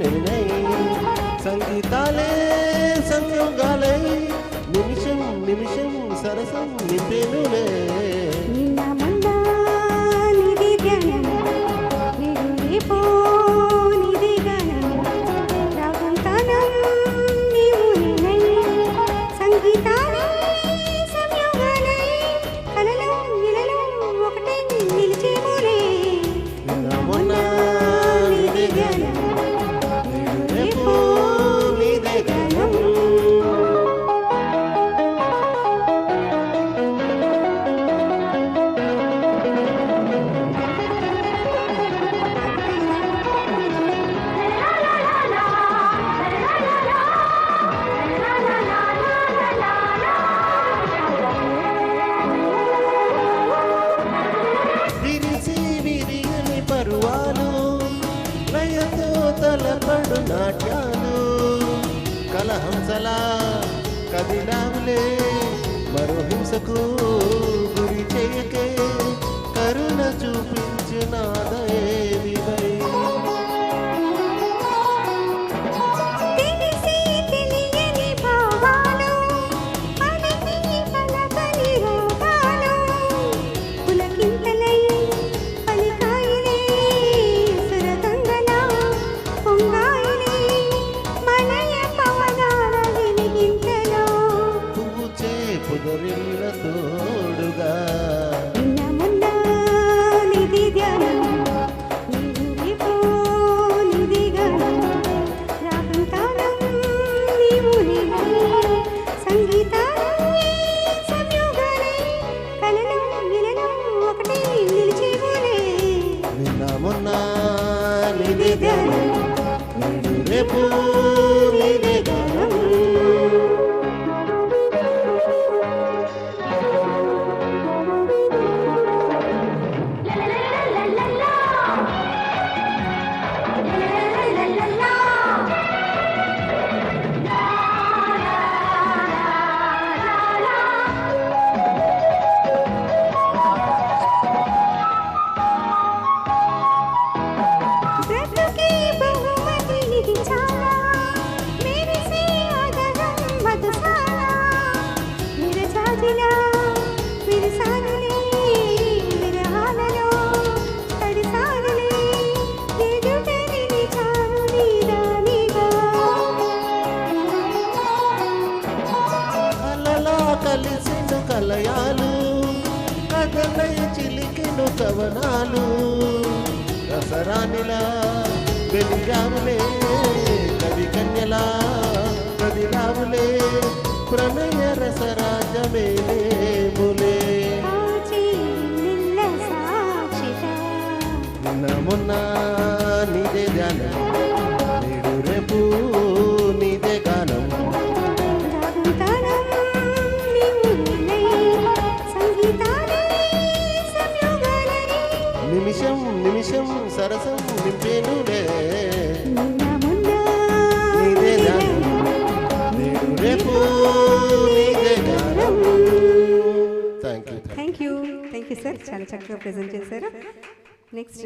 నేనై సంగీతాలే సంయోగాలై నిమిషం నిమిషం సరసం నింపేనులే తలపడు నాట్యాలు కలహంసలా కదిలావులే మరో హింసకు గురి చేయకే కరుణ చూపించిన దయవివై తోడుగా నిన్న మొన్న నిదే ధ్యానం రేపు నిదే గానం కలిసిన కలయాలు కథలై చిలికిను కవనాలు రసరానిలా వెలిగాములే కవి కన్యలా కదిలాములే ప్రణయ రసరాజమేములే నిన్న మొన్న నీదే ధ్యానం నేడు రేపు నీదే గానం నిమిషం నిమిషం సరసం నింపేనులే నీదే ధ్యానం నేడు రేపు నీదే గానం థ్యాంక్ యూ సార్ చాలా చక్కగా ప్రెజెంట్ చేశారు నెక్స్ట్